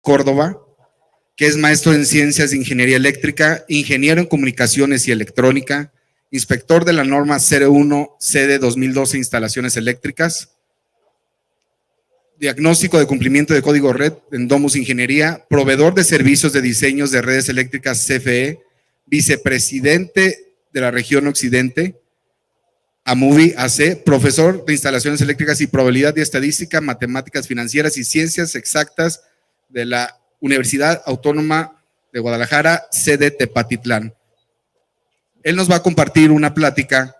Córdoba, que es maestro en Ciencias de Ingeniería Eléctrica, ingeniero en Comunicaciones y Electrónica, inspector de la norma 01 sede 2012 instalaciones eléctricas, diagnóstico de cumplimiento de código red en Domus Ingeniería, proveedor de servicios de diseños de redes eléctricas CFE, vicepresidente de la región Occidente, AMUVI AC, profesor de instalaciones eléctricas y probabilidad y estadística, matemáticas financieras y ciencias exactas de la Universidad Autónoma de Guadalajara, sede Tepatitlán. Él nos va a compartir una plática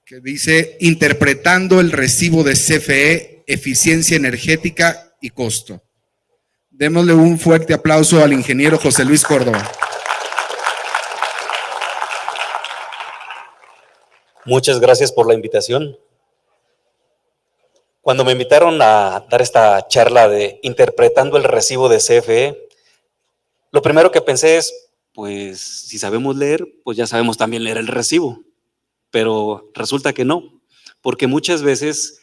que dice interpretando el recibo de CFE, eficiencia energética y costo. Démosle un fuerte aplauso al ingeniero José Luis Córdoba. Muchas gracias por la invitación. Cuando me invitaron a dar esta charla de interpretando el recibo de CFE, lo primero que pensé es, pues si sabemos leer, pues ya sabemos también leer el recibo. Pero resulta que no, porque muchas veces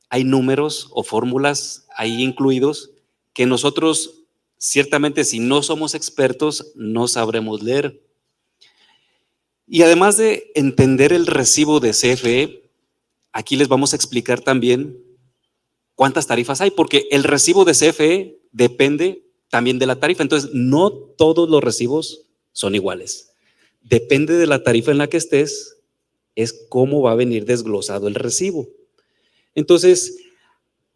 hay números o fórmulas ahí incluidos que nosotros, ciertamente, si no somos expertos, no sabremos leer. Y además de entender el recibo de CFE, aquí les vamos a explicar también cuántas tarifas hay, porque el recibo de CFE depende también de la tarifa. Entonces, no todos los recibos son iguales. Depende de la tarifa en la que estés, es cómo va a venir desglosado el recibo. Entonces,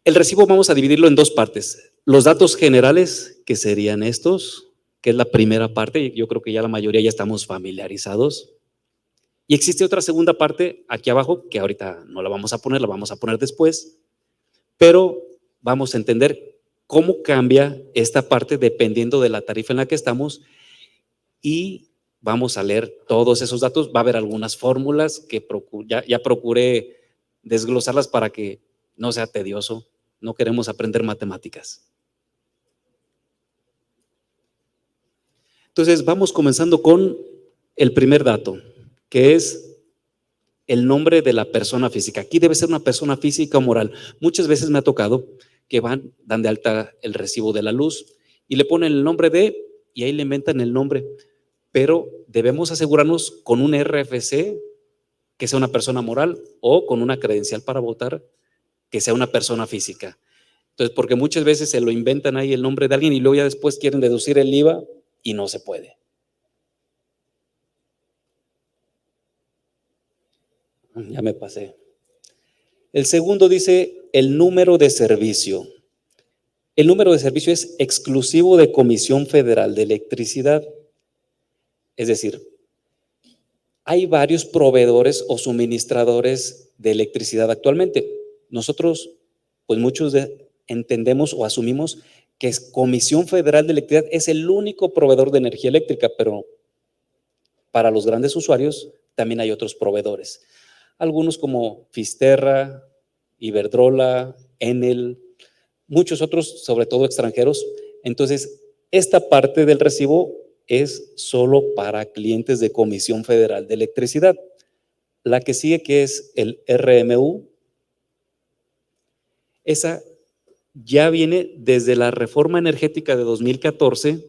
el recibo vamos a dividirlo en dos partes. Los datos generales, que serían estos, que es la primera parte, yo creo que ya la mayoría ya estamos familiarizados. Y existe otra segunda parte aquí abajo, que ahorita no la vamos a poner, la vamos a poner después, pero vamos a entender cómo cambia esta parte dependiendo de la tarifa en la que estamos y vamos a leer todos esos datos. Va a haber algunas fórmulas que ya procuré desglosarlas para que no sea tedioso. No queremos aprender matemáticas. Entonces, vamos comenzando con el primer dato, que es el nombre de la persona física. Aquí debe ser una persona física o moral. Muchas veces me ha tocado que dan de alta el recibo de la luz y le ponen el nombre de, y ahí le inventan el nombre. Pero debemos asegurarnos con un RFC que sea una persona moral o con una credencial para votar que sea una persona física. Entonces, porque muchas veces se lo inventan ahí el nombre de alguien y luego ya después quieren deducir el IVA y no se puede. Ya me pasé. El segundo dice el número de servicio. El número de servicio es exclusivo de Comisión Federal de Electricidad. Es decir, hay varios proveedores o suministradores de electricidad actualmente. Nosotros, pues muchos entendemos o asumimos que Comisión Federal de Electricidad es el único proveedor de energía eléctrica, pero para los grandes usuarios también hay otros proveedores. Algunos como Fisterra, Iberdrola, Enel, muchos otros, sobre todo extranjeros. Entonces, esta parte del recibo es solo para clientes de Comisión Federal de Electricidad. La que sigue, que es el RMU, esa ya viene desde la reforma energética de 2014,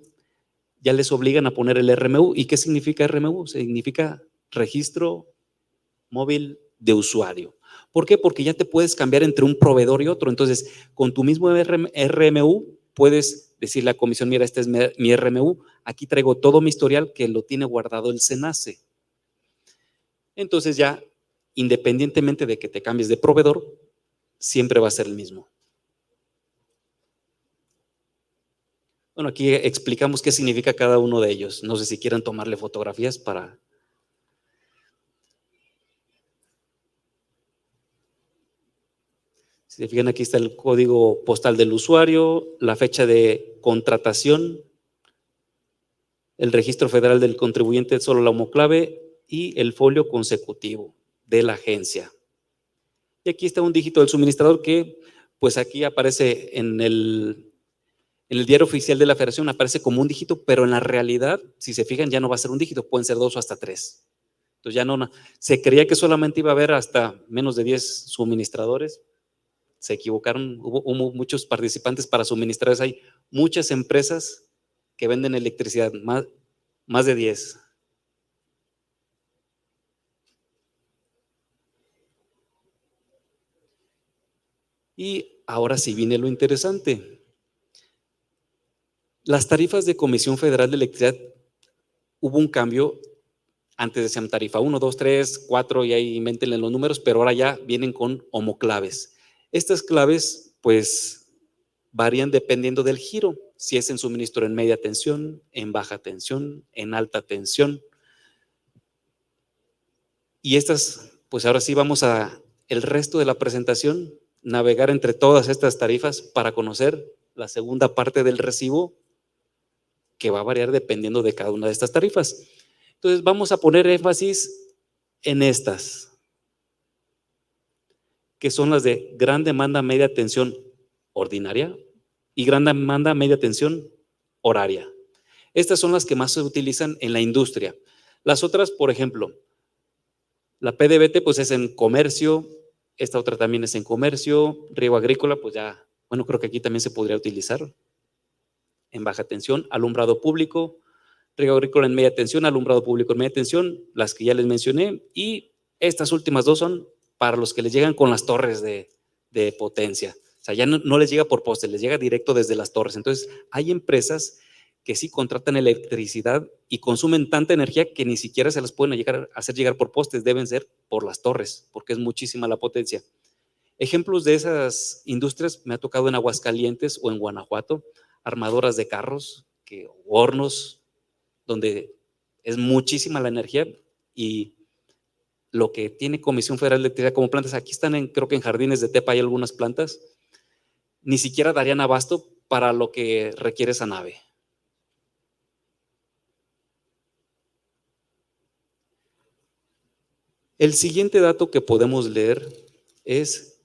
ya les obligan a poner el RMU. ¿Y qué significa RMU? Significa registro móvil de usuario. ¿Por qué? Porque ya te puedes cambiar entre un proveedor y otro. Entonces, con tu mismo RMU puedes decirle a la comisión, mira, este es mi RMU, aquí traigo todo mi historial que lo tiene guardado el SENACE. Entonces ya, independientemente de que te cambies de proveedor, siempre va a ser el mismo. Bueno, aquí explicamos qué significa cada uno de ellos. No sé si quieran tomarle fotografías para... Si se fijan, aquí está el código postal del usuario, la fecha de contratación, el registro federal del contribuyente, solo la homoclave y el folio consecutivo de la agencia. Y aquí está un dígito del suministrador que, pues aquí aparece en el diario oficial de la Federación, aparece como un dígito, pero en la realidad, si se fijan, ya no va a ser un dígito, pueden ser 2 o hasta 3. Entonces ya no, se creía que solamente iba a haber hasta menos de 10 suministradores. Se equivocaron, hubo muchos participantes para suministrar. Hay muchas empresas que venden electricidad, más de 10. Y ahora sí viene lo interesante. Las tarifas de Comisión Federal de Electricidad, hubo un cambio. Antes decían tarifa 1, 2, 3, 4 y ahí invéntenle los números, pero ahora ya vienen con homoclaves. Estas claves pues varían dependiendo del giro, si es en suministro en media tensión, en baja tensión, en alta tensión. Y estas, pues ahora sí vamos a el resto de la presentación, navegar entre todas estas tarifas para conocer la segunda parte del recibo, que va a variar dependiendo de cada una de estas tarifas. Entonces vamos a poner énfasis en estas, que son las de gran demanda media tensión ordinaria y gran demanda media tensión horaria. Estas son las que más se utilizan en la industria. Las otras, por ejemplo, la PDVT pues es en comercio, esta otra también es en comercio, riego agrícola pues ya, bueno, creo que aquí también se podría utilizar en baja tensión, alumbrado público, riego agrícola en media tensión, alumbrado público en media tensión, las que ya les mencioné, y estas últimas dos son para los que les llegan con las torres de potencia. O sea, ya no les llega por poste, les llega directo desde las torres. Entonces, hay empresas que sí contratan electricidad y consumen tanta energía que ni siquiera se las pueden hacer llegar por postes, deben ser por las torres, porque es muchísima la potencia. Ejemplos de esas industrias me ha tocado en Aguascalientes o en Guanajuato, armadoras de carros, hornos, donde es muchísima la energía y lo que tiene Comisión Federal de Electricidad como plantas, aquí están creo que en Jardines de Tepa hay algunas plantas, ni siquiera darían abasto para lo que requiere esa nave. El siguiente dato que podemos leer es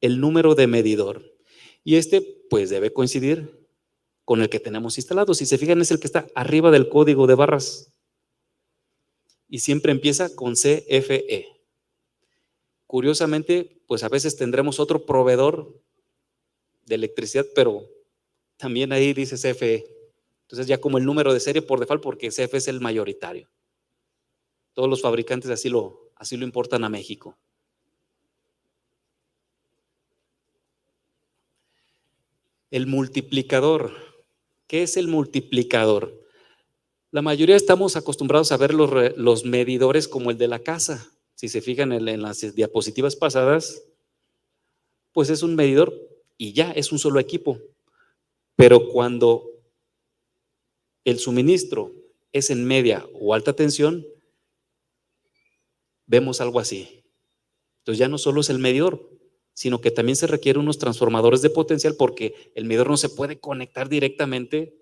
el número de medidor. Y pues debe coincidir con el que tenemos instalado. Si se fijan, es el que está arriba del código de barras. Y siempre empieza con CFE. Curiosamente, pues a veces tendremos otro proveedor de electricidad, pero también ahí dice CFE. Entonces ya como el número de serie por default, porque CFE es el mayoritario. Todos los fabricantes así lo importan a México. El multiplicador. ¿Qué es el multiplicador? La mayoría estamos acostumbrados a ver los medidores como el de la casa. Si se fijan en las diapositivas pasadas, pues es un medidor y ya es un solo equipo. Pero cuando el suministro es en media o alta tensión, vemos algo así. Entonces ya no solo es el medidor, sino que también se requieren unos transformadores de potencial porque el medidor no se puede conectar directamente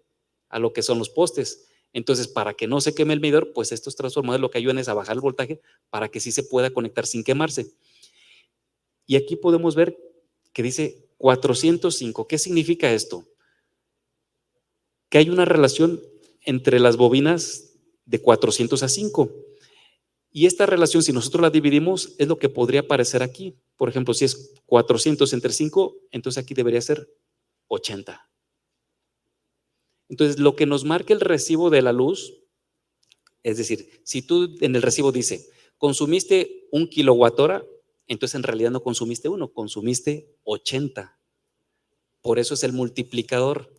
a lo que son los postes. Entonces, para que no se queme el medidor, pues estos transformadores lo que ayudan es a bajar el voltaje para que sí se pueda conectar sin quemarse. Y aquí podemos ver que dice 405. ¿Qué significa esto? Que hay una relación entre las bobinas de 400 a 5. Y esta relación, si nosotros la dividimos, es lo que podría aparecer aquí. Por ejemplo, si es 400 entre 5, entonces aquí debería ser 80. Entonces, lo que nos marca el recibo de la luz, es decir, si tú en el recibo dice, consumiste 1 kWh, entonces en realidad no consumiste 1, consumiste 80. Por eso es el multiplicador,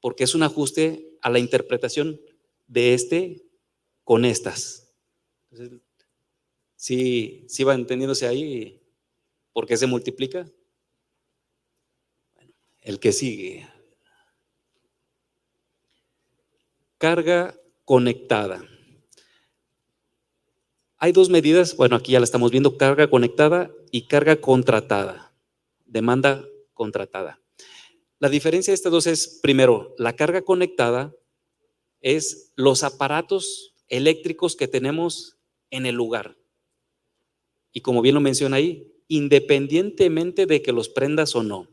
porque es un ajuste a la interpretación de con estas. Entonces, ¿sí va entendiéndose ahí por qué se multiplica? Bueno, el que sigue. Carga conectada. Hay dos medidas, bueno, aquí ya la estamos viendo, carga conectada y carga contratada, demanda contratada. La diferencia de estas dos es, primero, la carga conectada es los aparatos eléctricos que tenemos en el lugar. Y como bien lo menciona ahí, independientemente de que los prendas o no.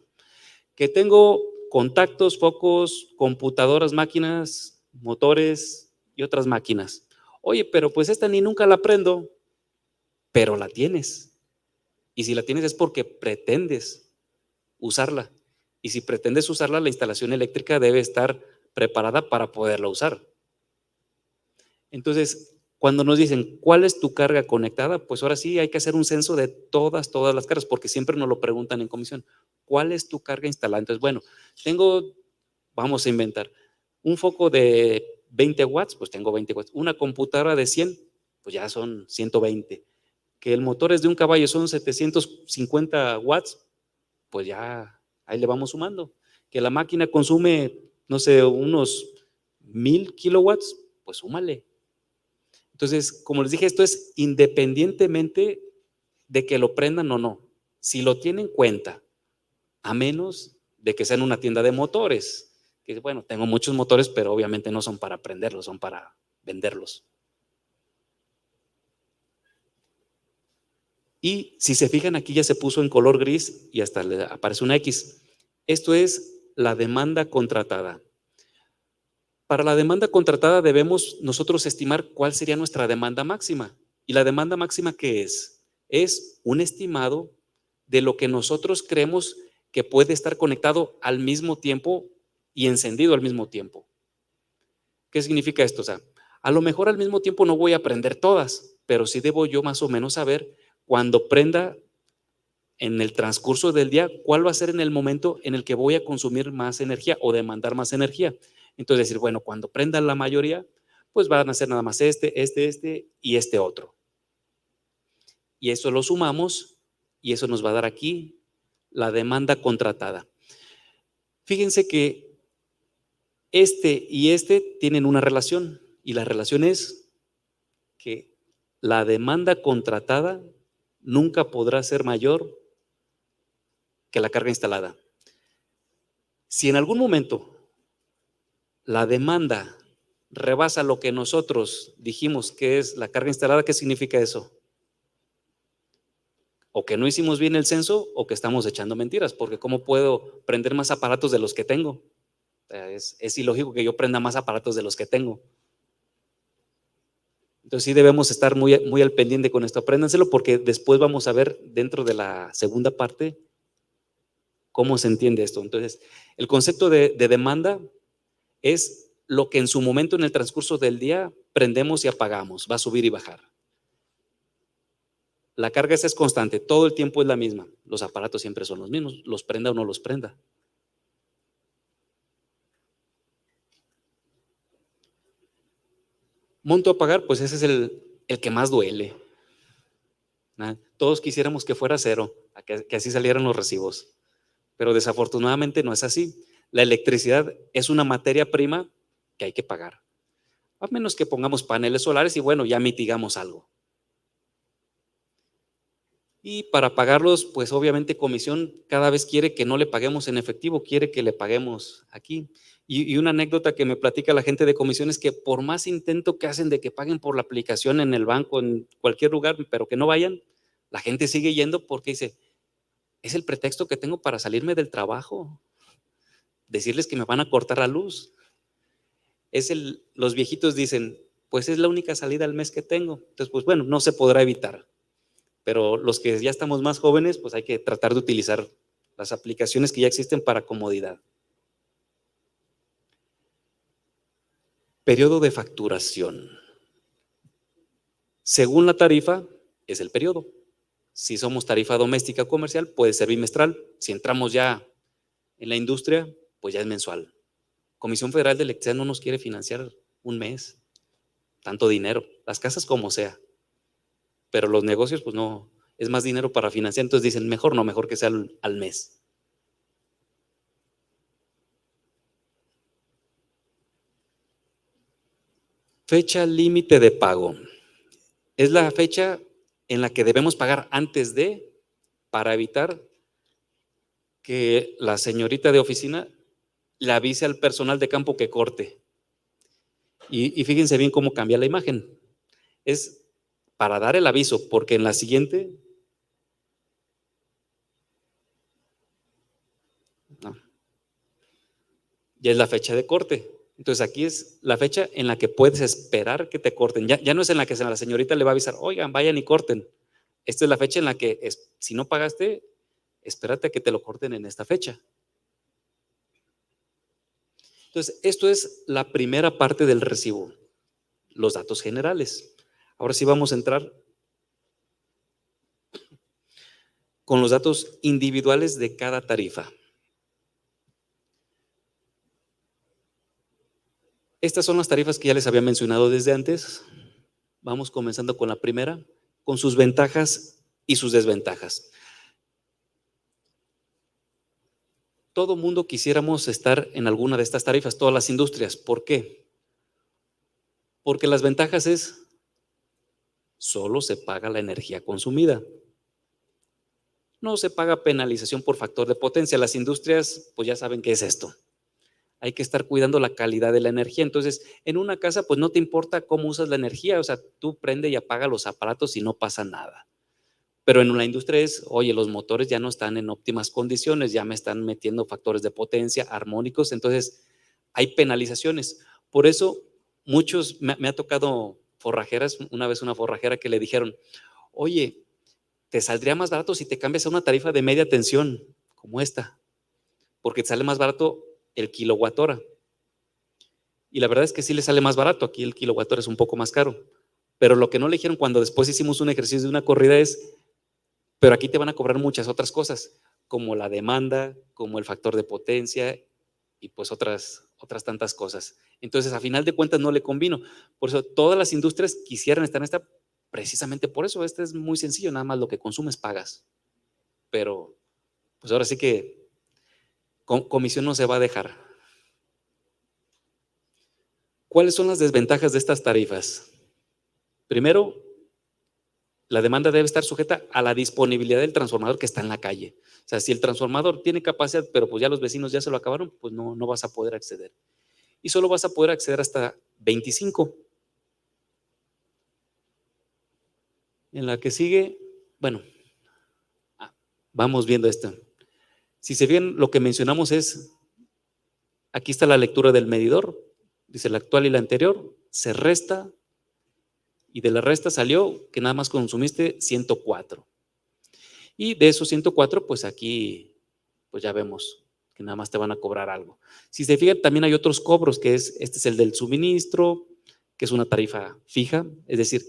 Que tengo contactos, focos, computadoras, máquinas, motores y otras máquinas. Oye, pero pues esta ni nunca la prendo, pero la tienes. Y si la tienes es porque pretendes usarla. Y si pretendes usarla, la instalación eléctrica debe estar preparada para poderla usar. Entonces, cuando nos dicen, ¿cuál es tu carga conectada? Pues ahora sí hay que hacer un censo de todas las cargas, porque siempre nos lo preguntan en comisión. ¿Cuál es tu carga instalada? Entonces, bueno, vamos a inventar, un foco de 20 watts, pues tengo 20 watts. Una computadora de 100, pues ya son 120. Que el motor es de un caballo, son 750 watts, pues ya ahí le vamos sumando. Que la máquina consume, no sé, unos 1000 kilowatts, pues súmale. Entonces, como les dije, esto es independientemente de que lo prendan o no. Si lo tienen en cuenta, a menos de que sea en una tienda de motores, que bueno, tengo muchos motores, pero obviamente no son para prenderlos, son para venderlos. Y si se fijan, aquí ya se puso en color gris y hasta le aparece una X. Esto es la demanda contratada. Para la demanda contratada debemos nosotros estimar cuál sería nuestra demanda máxima. ¿Y la demanda máxima qué es? Es un estimado de lo que nosotros creemos que puede estar conectado al mismo tiempo y encendido al mismo tiempo. ¿Qué significa esto? O sea, a lo mejor al mismo tiempo no voy a prender todas, pero sí debo yo más o menos saber cuando prenda en el transcurso del día, cuál va a ser en el momento en el que voy a consumir más energía o demandar más energía. Entonces decir, bueno, cuando prenda la mayoría, pues van a ser nada más este y este otro. Y eso lo sumamos y eso nos va a dar aquí la demanda contratada. Fíjense que este y este tienen una relación y la relación es que la demanda contratada nunca podrá ser mayor que la carga instalada. Si en algún momento la demanda rebasa lo que nosotros dijimos que es la carga instalada, ¿qué significa eso? O que no hicimos bien el censo o que estamos echando mentiras, porque ¿cómo puedo prender más aparatos de los que tengo? Es ilógico que yo prenda más aparatos de los que tengo. Entonces sí debemos estar muy al pendiente con esto. Apréndanselo porque después vamos a ver dentro de la segunda parte cómo se entiende esto. Entonces, el concepto de demanda es lo que en su momento en el transcurso del día prendemos y apagamos, va a subir y bajar. La carga esa es constante, todo el tiempo es la misma. Los aparatos siempre son los mismos, los prenda o no los prenda. Monto a pagar, pues ese es el que más duele. Todos quisiéramos que fuera cero, que así salieran los recibos, pero desafortunadamente no es así. La electricidad es una materia prima que hay que pagar, a menos que pongamos paneles solares y bueno, ya mitigamos algo. Y para pagarlos, pues obviamente comisión cada vez quiere que no le paguemos en efectivo, quiere que le paguemos aquí. Y una anécdota que me platica la gente de comisión es que por más intento que hacen de que paguen por la aplicación en el banco, en cualquier lugar, pero que no vayan, la gente sigue yendo porque dice, es el pretexto que tengo para salirme del trabajo, decirles que me van a cortar la luz. Los viejitos dicen, pues es la única salida al mes que tengo. Entonces, pues bueno, no se podrá evitar. Pero los que ya estamos más jóvenes, pues hay que tratar de utilizar las aplicaciones que ya existen para comodidad. Periodo de facturación. Según la tarifa, es el periodo. Si somos tarifa doméstica comercial, puede ser bimestral. Si entramos ya en la industria, pues ya es mensual. Comisión Federal de Electricidad no nos quiere financiar un mes, tanto dinero, las casas como sea. Pero los negocios, pues no, es más dinero para financiar. Entonces dicen, mejor no, mejor que sea al mes. Fecha límite de pago. Es la fecha en la que debemos pagar antes de, para evitar que la señorita de oficina le avise al personal de campo que corte. Y fíjense bien cómo cambia la imagen. Es para dar el aviso, porque en la siguiente, no, ya es la fecha de corte. Entonces aquí es la fecha en la que puedes esperar que te corten. Ya no es en la que la señorita le va a avisar, oigan, vayan y corten. Esta es la fecha en la que si no pagaste, espérate a que te lo corten en esta fecha. Entonces, esto es la primera parte del recibo, los datos generales. Ahora sí vamos a entrar con los datos individuales de cada tarifa. Estas son las tarifas que ya les había mencionado desde antes. Vamos comenzando con la primera, con sus ventajas y sus desventajas. Todo mundo quisiéramos estar en alguna de estas tarifas, todas las industrias. ¿Por qué? Porque las ventajas es, solo se paga la energía consumida. No se paga penalización por factor de potencia. Las industrias, pues ya saben qué es esto. Hay que estar cuidando la calidad de la energía. Entonces, en una casa, pues no te importa cómo usas la energía. O sea, tú prende y apaga los aparatos y no pasa nada. Pero en la industria es, oye, los motores ya no están en óptimas condiciones, ya me están metiendo factores de potencia, armónicos, entonces hay penalizaciones. Por eso, me ha tocado forrajeras, una vez una forrajera que le dijeron, oye, te saldría más barato si te cambias a una tarifa de media tensión, como esta, porque te sale más barato el kilowatt hora. Y la verdad es que sí le sale más barato, aquí el kilowatt hora es un poco más caro. Pero lo que no le dijeron cuando después hicimos un ejercicio de una corrida es, pero aquí te van a cobrar muchas otras cosas, como la demanda, como el factor de potencia y pues otras tantas cosas. Entonces, a final de cuentas no le convino. Por eso todas las industrias quisieran estar en esta, precisamente por eso. Este es muy sencillo, nada más lo que consumes pagas. Pero pues ahora sí que comisión no se va a dejar. ¿Cuáles son las desventajas de estas tarifas? Primero, la demanda debe estar sujeta a la disponibilidad del transformador que está en la calle. O sea, si el transformador tiene capacidad, pero pues ya los vecinos ya se lo acabaron, pues no vas a poder acceder. Y solo vas a poder acceder hasta 25. En la que sigue, bueno, vamos viendo esto. Si se bien lo que mencionamos es, aquí está la lectura del medidor, dice la actual y la anterior, se resta y de la resta salió que nada más consumiste 104. Y de esos 104, pues aquí, pues ya vemos que nada más te van a cobrar algo. Si se fijan, también hay otros cobros, que este es el del suministro, que es una tarifa fija, es decir,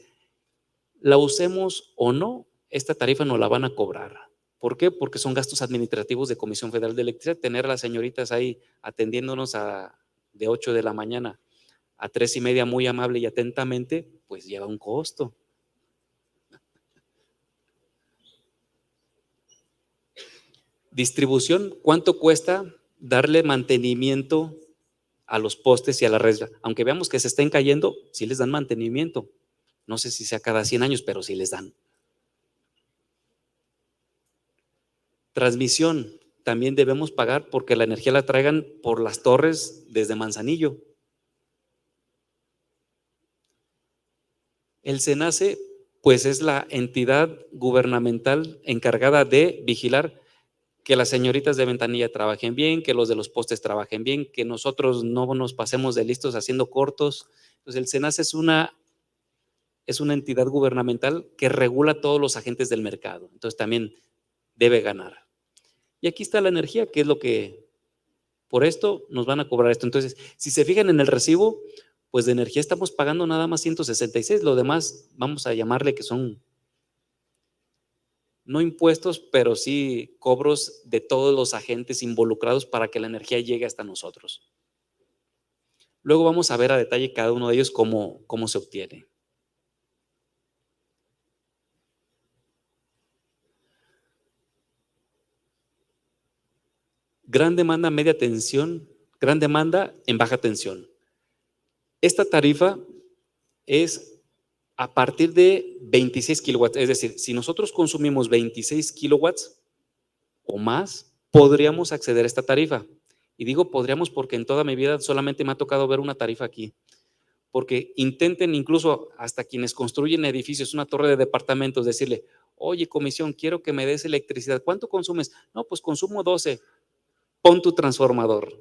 la usemos o no, esta tarifa no la van a cobrar. ¿Por qué? Porque son gastos administrativos de Comisión Federal de Electricidad. Tener a las señoritas ahí atendiéndonos de 8 de la mañana a 3:30 muy amable y atentamente, pues lleva un costo. Distribución, ¿cuánto cuesta darle mantenimiento a los postes y a la red? Aunque veamos que se estén cayendo, sí les dan mantenimiento. No sé si sea cada 100 años, pero sí les dan. Transmisión, también debemos pagar porque la energía la traigan por las torres desde Manzanillo. El SENACE, pues es la entidad gubernamental encargada de vigilar que las señoritas de ventanilla trabajen bien, que los de los postes trabajen bien, que nosotros no nos pasemos de listos haciendo cortos. Entonces el SENACE es una entidad gubernamental que regula todos los agentes del mercado. Entonces también debe ganar. Y aquí está la energía, que es lo que por esto nos van a cobrar esto. Entonces, si se fijan en el recibo, pues de energía estamos pagando nada más 166, lo demás vamos a llamarle que son no impuestos, pero sí cobros de todos los agentes involucrados para que la energía llegue hasta nosotros. Luego vamos a ver a detalle cada uno de ellos cómo se obtiene. Gran demanda, media tensión, gran demanda en baja tensión. Esta tarifa es a partir de 26 kilowatts, es decir, si nosotros consumimos 26 kilowatts o más, podríamos acceder a esta tarifa. Y digo podríamos porque en toda mi vida solamente me ha tocado ver una tarifa aquí. Porque intenten incluso hasta quienes construyen edificios, una torre de departamentos, decirle, oye, comisión, quiero que me des electricidad. ¿Cuánto consumes? No, pues consumo 12. Pon tu transformador.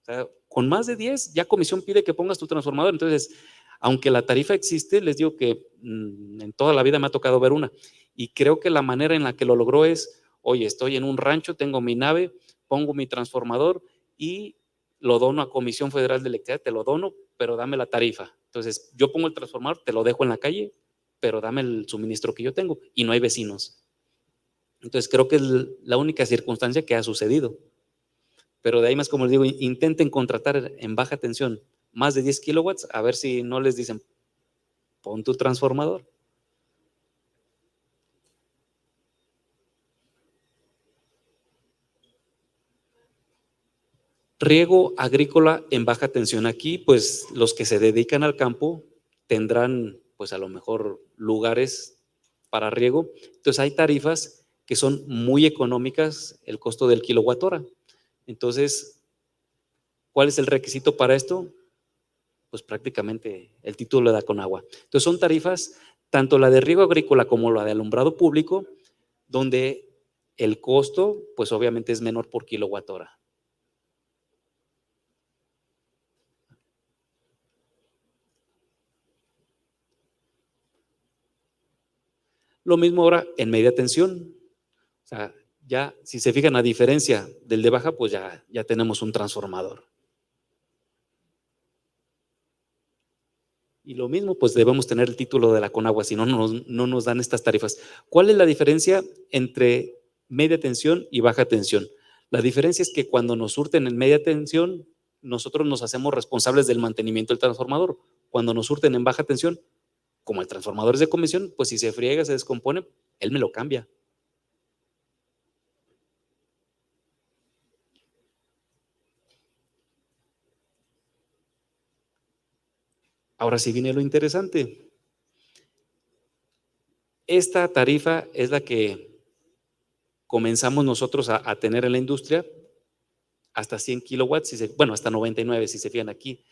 O sea, con más de 10 ya comisión pide que pongas tu transformador. Entonces, aunque la tarifa existe, les digo que en toda la vida me ha tocado ver una. Y creo que la manera en la que lo logró es, oye, estoy en un rancho, tengo mi nave, pongo mi transformador y lo dono a Comisión Federal de Electricidad, te lo dono, pero dame la tarifa. Entonces, yo pongo el transformador, te lo dejo en la calle, pero dame el suministro que yo tengo y no hay vecinos. Entonces, creo que es la única circunstancia que ha sucedido. Pero de ahí más, como les digo, intenten contratar en baja tensión más de 10 kilowatts, a ver si no les dicen, pon tu transformador. Riego agrícola en baja tensión. Aquí, pues los que se dedican al campo tendrán, pues a lo mejor lugares para riego. Entonces hay tarifas que son muy económicas, el costo del kilowatt hora. Entonces, ¿cuál es el requisito para esto? Pues prácticamente el título da con agua. Entonces son tarifas, tanto la de riego agrícola como la de alumbrado público, donde el costo, pues obviamente es menor por kilowatt hora. Lo mismo ahora en media tensión. O sea, ya si se fijan a diferencia del de baja, pues ya tenemos un transformador. Y lo mismo, pues debemos tener el título de la Conagua, si no, no nos dan estas tarifas. ¿Cuál es la diferencia entre media tensión y baja tensión? La diferencia es que cuando nos surten en media tensión, nosotros nos hacemos responsables del mantenimiento del transformador. Cuando nos surten en baja tensión, como el transformador es de comisión, pues si se friega, se descompone, él me lo cambia. Ahora sí viene lo interesante. Esta tarifa es la que comenzamos nosotros a tener en la industria hasta 100 kilowatts, bueno, hasta 99 si se fijan aquí.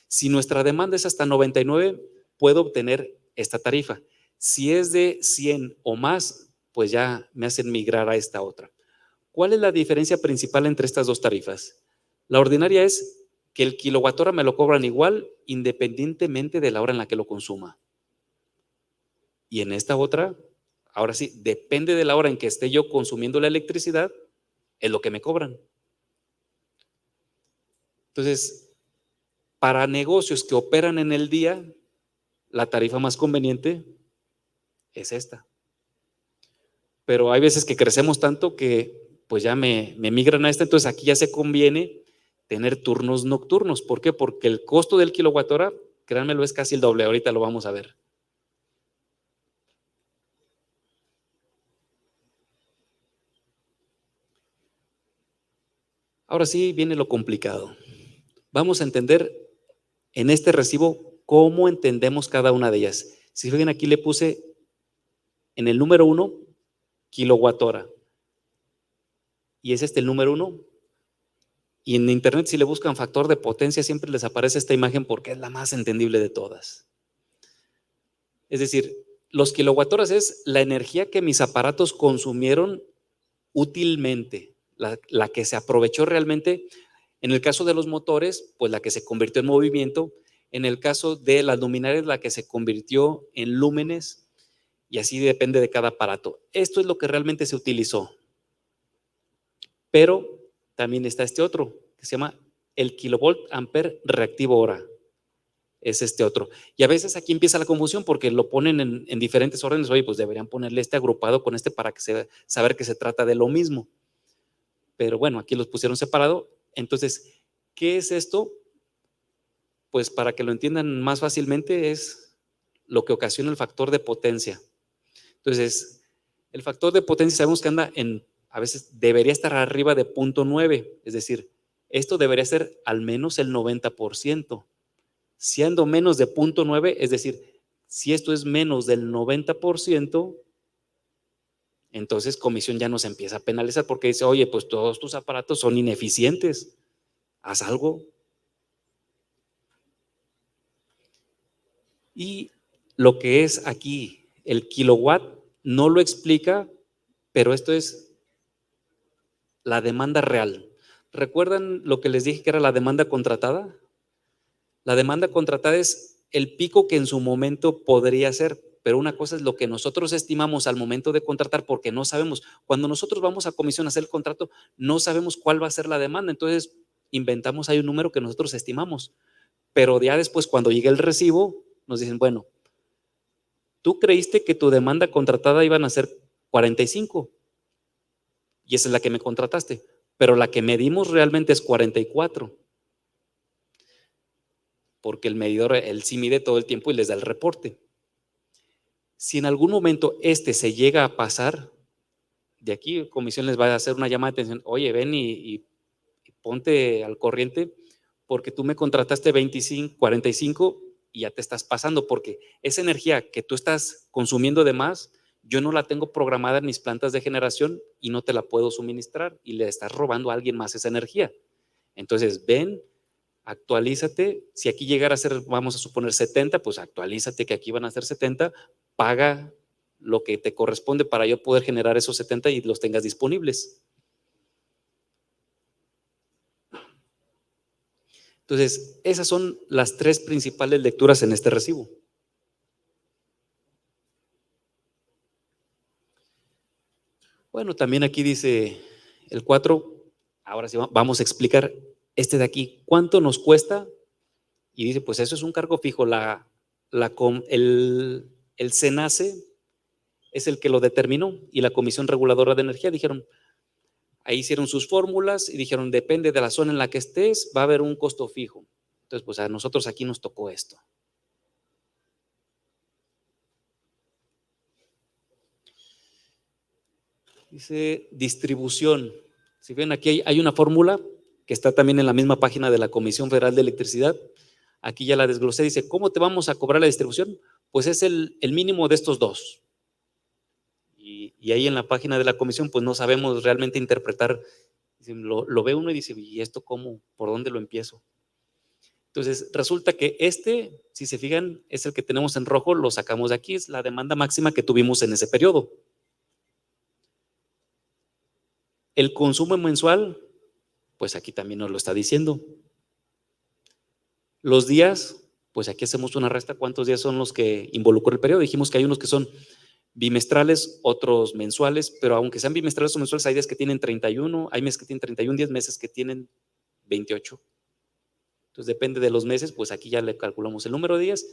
Si nuestra demanda es hasta 99, puedo obtener esta tarifa. Si es de 100 o más, pues ya me hacen migrar a esta otra. ¿Cuál es la diferencia principal entre estas dos tarifas? La ordinaria es que el kilowatt hora me lo cobran igual independientemente de la hora en la que lo consuma. Y en esta otra, ahora sí, depende de la hora en que esté yo consumiendo la electricidad, es lo que me cobran. Entonces, para negocios que operan en el día, la tarifa más conveniente es esta. Pero hay veces que crecemos tanto que pues ya me migran a esta, entonces aquí ya se conviene tener turnos nocturnos. ¿Por qué? Porque el costo del kilowatt hora, créanmelo, es casi el doble, ahorita lo vamos a ver. Ahora sí viene lo complicado. Vamos a entender en este recibo cómo entendemos cada una de ellas. Si ven aquí le puse en el número 1, kilowatt hora. Y es el número 1. Y en internet si le buscan factor de potencia siempre les aparece esta imagen porque es la más entendible de todas. Es decir, los kilowatt horas es la energía que mis aparatos consumieron útilmente, la que se aprovechó realmente. En el caso de los motores, pues la que se convirtió en movimiento. En el caso de las luminarias, la que se convirtió en lúmenes, y así depende de cada aparato. Esto es lo que realmente se utilizó. Pero también está este otro, que se llama el kilovolt ampere reactivo hora. Es este otro. Y a veces aquí empieza la confusión porque lo ponen en diferentes órdenes. Oye, pues deberían ponerle este agrupado con este para saber que se trata de lo mismo. Pero bueno, aquí los pusieron separado. Entonces, ¿qué es esto? Pues para que lo entiendan más fácilmente es lo que ocasiona el factor de potencia. Entonces, el factor de potencia sabemos que anda a veces debería estar arriba de 0.9, es decir, esto debería ser al menos el 90%. Siendo menos de 0.9, es decir, si esto es menos del 90%, entonces comisión ya nos empieza a penalizar porque dice, oye, pues todos tus aparatos son ineficientes, haz algo. Y lo que es aquí, el kilowatt no lo explica, pero esto es la demanda real. ¿Recuerdan lo que les dije que era la demanda contratada? La demanda contratada es el pico que en su momento podría ser, pero una cosa es lo que nosotros estimamos al momento de contratar, porque no sabemos. Cuando nosotros vamos a comisión a hacer el contrato, no sabemos cuál va a ser la demanda, entonces inventamos ahí un número que nosotros estimamos, pero ya después cuando llegue el recibo, nos dicen, bueno, tú creíste que tu demanda contratada iban a ser 45 y esa es la que me contrataste, pero la que medimos realmente es 44, porque el medidor, él sí mide todo el tiempo y les da el reporte. Si en algún momento se llega a pasar, de aquí comisión les va a hacer una llamada de atención, oye, ven y ponte al corriente porque tú me contrataste 25, 45 y ya te estás pasando, porque esa energía que tú estás consumiendo de más, yo no la tengo programada en mis plantas de generación y no te la puedo suministrar y le estás robando a alguien más esa energía. Entonces, ven, actualízate, si aquí llegara a ser, vamos a suponer 70, pues actualízate que aquí van a ser 70, paga lo que te corresponde para yo poder generar esos 70 y los tengas disponibles. Entonces, esas son las tres principales lecturas en este recibo. Bueno, también aquí dice el 4, ahora sí vamos a explicar este de aquí, ¿cuánto nos cuesta? Y dice, pues eso es un cargo fijo, el SENACE es el que lo determinó y la Comisión Reguladora de Energía dijeron, ahí hicieron sus fórmulas y dijeron, depende de la zona en la que estés, va a haber un costo fijo. Entonces, pues a nosotros aquí nos tocó esto. Dice distribución. Si ven, aquí hay una fórmula que está también en la misma página de la Comisión Federal de Electricidad. Aquí ya la desglosé. Dice, ¿cómo te vamos a cobrar la distribución? Pues es el mínimo de estos dos. Y ahí en la página de la comisión, pues no sabemos realmente interpretar. Lo ve uno y dice, ¿y esto cómo? ¿Por dónde lo empiezo? Entonces, resulta que si se fijan, es el que tenemos en rojo, lo sacamos de aquí, es la demanda máxima que tuvimos en ese periodo. El consumo mensual, pues aquí también nos lo está diciendo. Los días, pues aquí hacemos una resta, ¿cuántos días son los que involucró el periodo? Dijimos que hay unos que son bimestrales, otros mensuales, pero aunque sean bimestrales o mensuales, hay días que tienen 31, hay meses que tienen 31 días, meses que tienen 28. Entonces depende de los meses, pues aquí ya le calculamos el número de días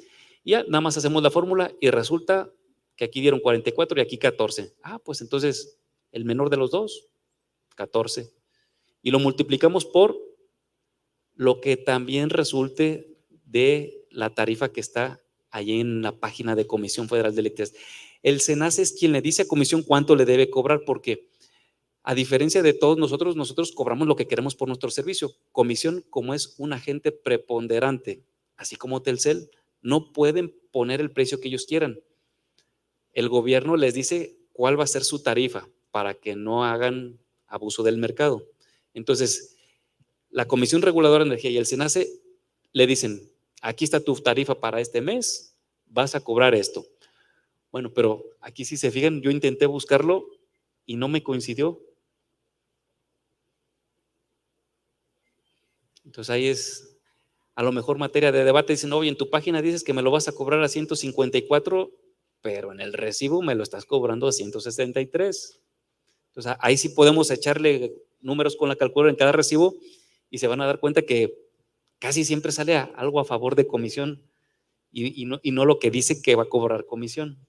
y ya nada más hacemos la fórmula y resulta que aquí dieron 44 y aquí 14. Ah, pues entonces el menor de los dos, 14. Y lo multiplicamos por lo que también resulte de la tarifa que está allí en la página de Comisión Federal de Electricidad. El SENACE es quien le dice a Comisión cuánto le debe cobrar, porque a diferencia de todos nosotros cobramos lo que queremos por nuestro servicio. Comisión, como es un agente preponderante, así como Telcel, no pueden poner el precio que ellos quieran. El gobierno les dice cuál va a ser su tarifa para que no hagan abuso del mercado. Entonces, la Comisión Reguladora de Energía y el SENACE le dicen, aquí está tu tarifa para este mes, vas a cobrar esto. Bueno, pero aquí si se fijan, yo intenté buscarlo y no me coincidió. Entonces ahí es a lo mejor materia de debate. Dicen, oye, en tu página dices que me lo vas a cobrar a 154, pero en el recibo me lo estás cobrando a 163. Entonces ahí sí podemos echarle números con la calculadora en cada recibo y se van a dar cuenta que casi siempre sale algo a favor de comisión y no lo que dice que va a cobrar comisión.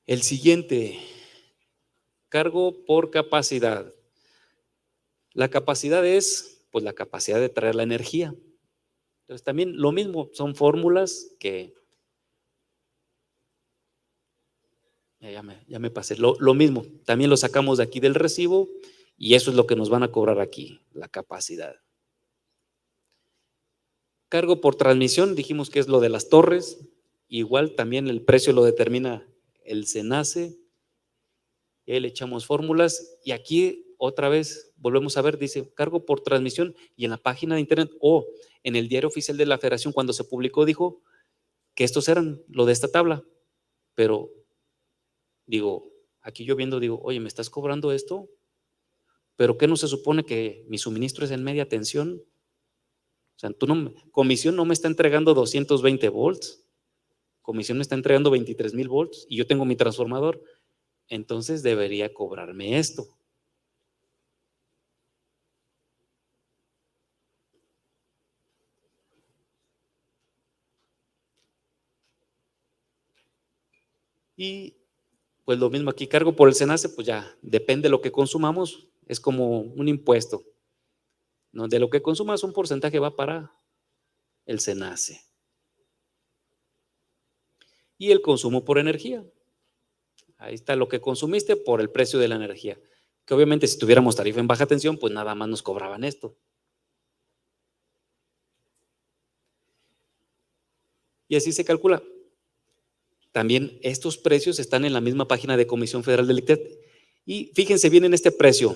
El siguiente, cargo por capacidad. La capacidad es, pues, la capacidad de traer la energía. Entonces también lo mismo, son fórmulas que, ya me pasé, lo mismo, también lo sacamos de aquí del recibo y eso es lo que nos van a cobrar aquí, la capacidad. Cargo por transmisión, dijimos que es lo de las torres, igual también el precio lo determina el SENACE, y ahí le echamos fórmulas y aquí otra vez volvemos a ver, dice cargo por transmisión y en la página de internet o en el diario oficial de la Federación cuando se publicó dijo que estos eran lo de esta tabla, pero Digo, aquí yo viendo, digo, oye, ¿me estás cobrando esto? ¿Pero qué no se supone que mi suministro es en media tensión? O sea, comisión no me está entregando 220 volts, comisión me está entregando 23,000 volts y yo tengo mi transformador, entonces debería cobrarme esto. Y pues lo mismo aquí, cargo por el SENACE, pues ya depende de lo que consumamos, es como un impuesto, ¿no? De lo que consumas un porcentaje va para el SENACE. Y el consumo por energía, ahí está lo que consumiste por el precio de la energía, que obviamente si tuviéramos tarifa en baja tensión, pues nada más nos cobraban esto. Y así se calcula. También estos precios están en la misma página de Comisión Federal de Electricidad. Y fíjense bien en este precio,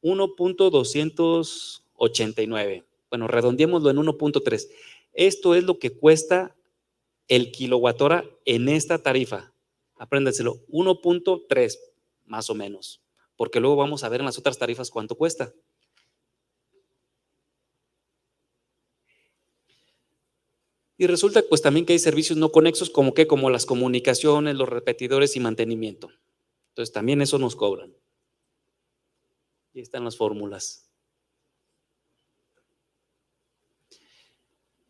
1.289. Bueno, redondeémoslo en 1.3. Esto es lo que cuesta el kilowatt hora en esta tarifa. Apréndenselo, 1.3 más o menos, porque luego vamos a ver en las otras tarifas cuánto cuesta. Y resulta pues también que hay servicios no conexos como las comunicaciones, los repetidores y mantenimiento. Entonces también eso nos cobran. Y ahí están las fórmulas.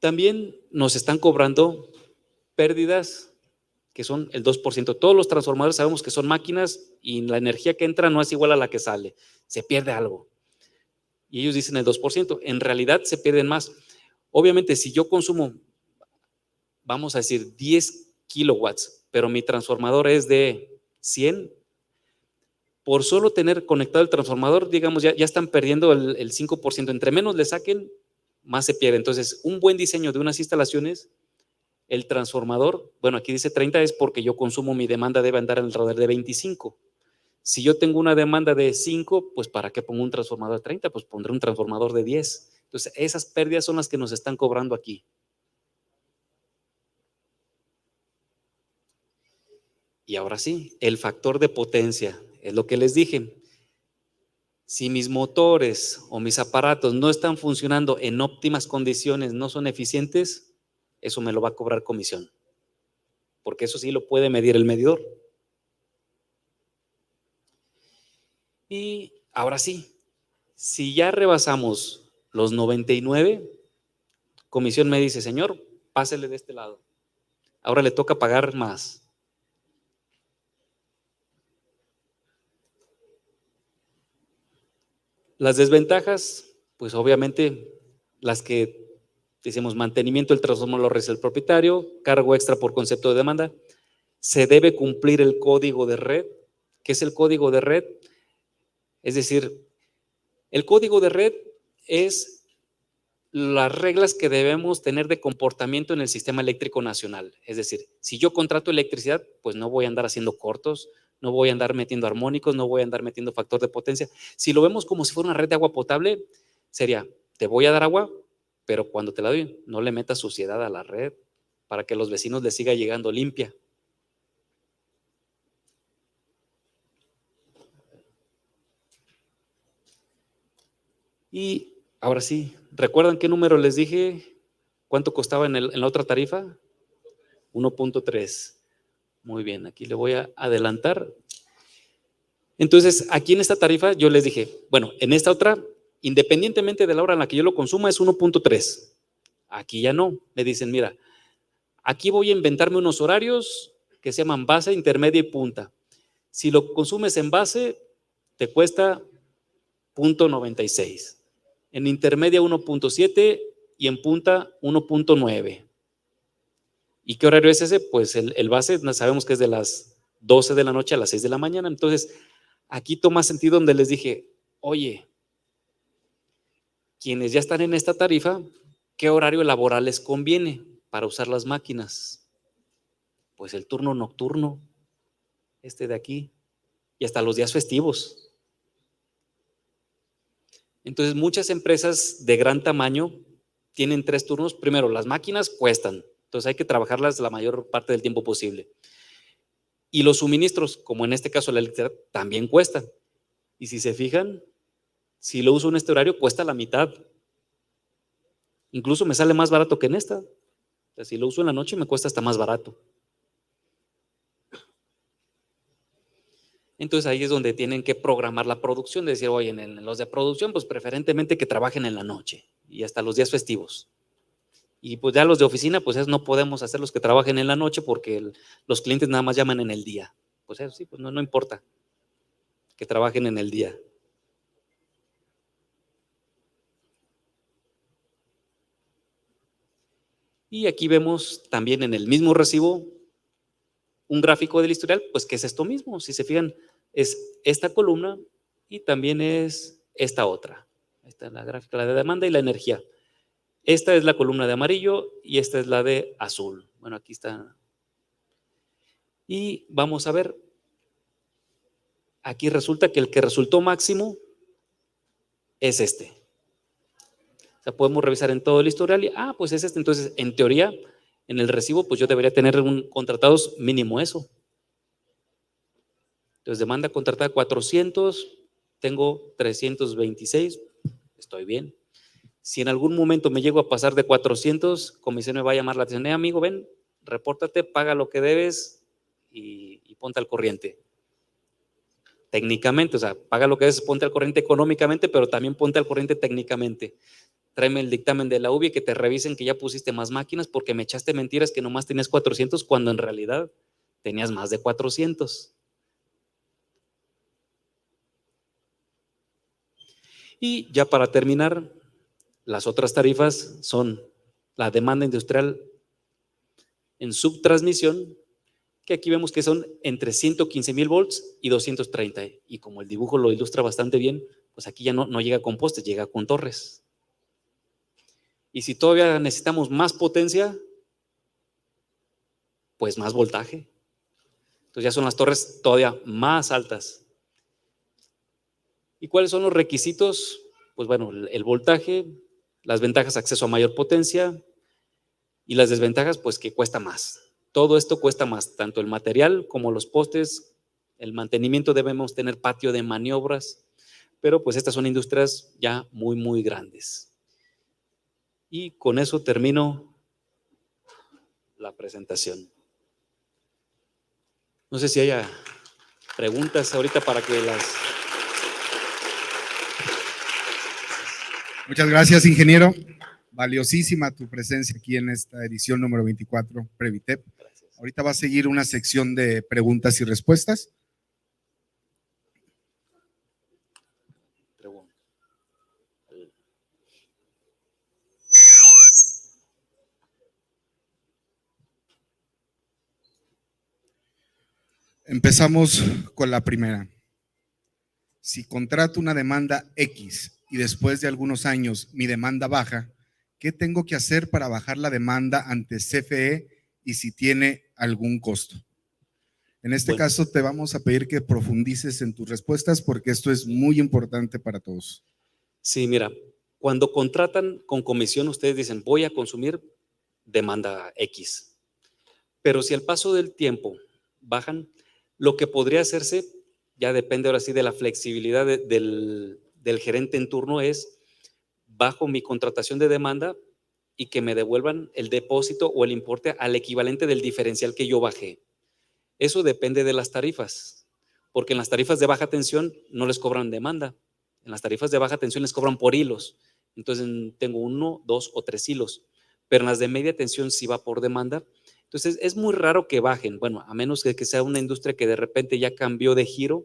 También nos están cobrando pérdidas que son el 2%. Todos los transformadores sabemos que son máquinas y la energía que entra no es igual a la que sale. Se pierde algo. Y ellos dicen el 2%. En realidad se pierden más. Obviamente, si yo consumo, vamos a decir, 10 kilowatts, pero mi transformador es de 100, por solo tener conectado el transformador, digamos, ya están perdiendo el 5%. Entre menos le saquen, más se pierde. Entonces, un buen diseño de unas instalaciones, el transformador, bueno, aquí dice 30 es porque yo consumo, mi demanda debe andar alrededor de 25. Si yo tengo una demanda de 5, pues ¿para qué pongo un transformador de 30? Pues pondré un transformador de 10. Entonces, esas pérdidas son las que nos están cobrando aquí. Y ahora sí, el factor de potencia, es lo que les dije. Si mis motores o mis aparatos no están funcionando en óptimas condiciones, no son eficientes, eso me lo va a cobrar comisión, porque eso sí lo puede medir el medidor. Y ahora sí, si ya rebasamos los 99, comisión me dice, señor, pásele de este lado. Ahora le toca pagar más. Las desventajas, pues obviamente las que decimos, mantenimiento del transformador lo realiza el propietario, cargo extra por concepto de demanda, se debe cumplir el código de red. ¿Qué es el código de red? Es decir, el código de red es las reglas que debemos tener de comportamiento en el sistema eléctrico nacional. Es decir, si yo contrato electricidad, pues no voy a andar haciendo cortos, no voy a andar metiendo armónicos, no voy a andar metiendo factor de potencia. Si lo vemos como si fuera una red de agua potable, sería, te voy a dar agua, pero cuando te la doy, no le metas suciedad a la red para que los vecinos les siga llegando limpia. Y ahora sí, ¿recuerdan qué número les dije? ¿Cuánto costaba en la otra tarifa? 1.3. Muy bien, aquí le voy a adelantar. Entonces, aquí en esta tarifa yo les dije, bueno, en esta otra, independientemente de la hora en la que yo lo consuma, es 1.3. Aquí ya no. Me dicen, mira, aquí voy a inventarme unos horarios que se llaman base, intermedia y punta. Si lo consumes en base, te cuesta 0.96. En intermedia 1.7 y en punta 1.9. ¿Y qué horario es ese? Pues el base sabemos que es de las 12 de la noche a las 6 de la mañana. Entonces, aquí toma sentido donde les dije, oye, quienes ya están en esta tarifa, ¿qué horario laboral les conviene para usar las máquinas? Pues el turno nocturno, este de aquí, y hasta los días festivos. Entonces, muchas empresas de gran tamaño tienen 3 turnos. Primero, las máquinas cuestan, entonces hay que trabajarlas la mayor parte del tiempo posible. Y los suministros, como en este caso la electricidad, también cuestan. Y si se fijan, si lo uso en este horario, cuesta la mitad. Incluso me sale más barato que en esta. O sea, si lo uso en la noche, me cuesta hasta más barato. Entonces ahí es donde tienen que programar la producción, de decir, oye, en los de producción, pues preferentemente que trabajen en la noche y hasta los días festivos. Y pues ya los de oficina, pues no podemos hacer los que trabajen en la noche porque los clientes nada más llaman en el día. Pues eso sí, pues no importa que trabajen en el día. Y aquí vemos también en el mismo recibo un gráfico del historial, pues que es esto mismo. Si se fijan, es esta columna y también es esta otra. Esta es la gráfica, la de demanda y la energía. Esta es la columna de amarillo y esta es la de azul. Bueno, aquí está. Y vamos a ver, aquí resulta que el que resultó máximo es este. O sea, podemos revisar en todo el historial y, pues es este. Entonces, en teoría, en el recibo, pues yo debería tener contratados mínimo eso. Entonces, demanda contratada 400, tengo 326, estoy bien. Si en algún momento me llego a pasar de 400, comisión me va a llamar la atención, amigo, ven, repórtate, paga lo que debes y ponte al corriente. Técnicamente, o sea, paga lo que debes, ponte al corriente económicamente, pero también ponte al corriente técnicamente. Tráeme el dictamen de la UBI que te revisen que ya pusiste más máquinas porque me echaste mentiras que nomás tenías 400 cuando en realidad tenías más de 400. Y ya para terminar, las otras tarifas son la demanda industrial en subtransmisión, que aquí vemos que son entre 115,000 volts y 230. Y como el dibujo lo ilustra bastante bien, pues aquí ya no llega con postes, llega con torres. Y si todavía necesitamos más potencia, pues más voltaje. Entonces ya son las torres todavía más altas. ¿Y cuáles son los requisitos? Pues bueno, el voltaje, las ventajas, acceso a mayor potencia, y las desventajas, pues que cuesta más. Todo esto cuesta más, tanto el material como los postes, el mantenimiento, debemos tener patio de maniobras, pero pues estas son industrias ya muy, muy grandes. Y con eso termino la presentación. No sé si haya preguntas ahorita para que las... Muchas gracias, ingeniero. Valiosísima tu presencia aquí en esta edición número 24, Previtep. Gracias. Ahorita va a seguir una sección de preguntas y respuestas. Empezamos con la primera. Si contrato una demanda X y después de algunos años mi demanda baja, ¿qué tengo que hacer para bajar la demanda ante CFE y si tiene algún costo? En este caso te vamos a pedir que profundices en tus respuestas porque esto es muy importante para todos. Sí, mira, cuando contratan con comisión, ustedes dicen, voy a consumir demanda X. Pero si al paso del tiempo bajan, lo que podría hacerse, ya depende ahora sí de la flexibilidad del gerente en turno, es bajo mi contratación de demanda y que me devuelvan el depósito o el importe al equivalente del diferencial que yo bajé. Eso depende de las tarifas, porque en las tarifas de baja tensión no les cobran demanda. En las tarifas de baja tensión les cobran por hilos. Entonces tengo 1, 2 o 3 hilos. Pero en las de media tensión sí va por demanda. Entonces es muy raro que bajen. Bueno, a menos que sea una industria que de repente ya cambió de giro,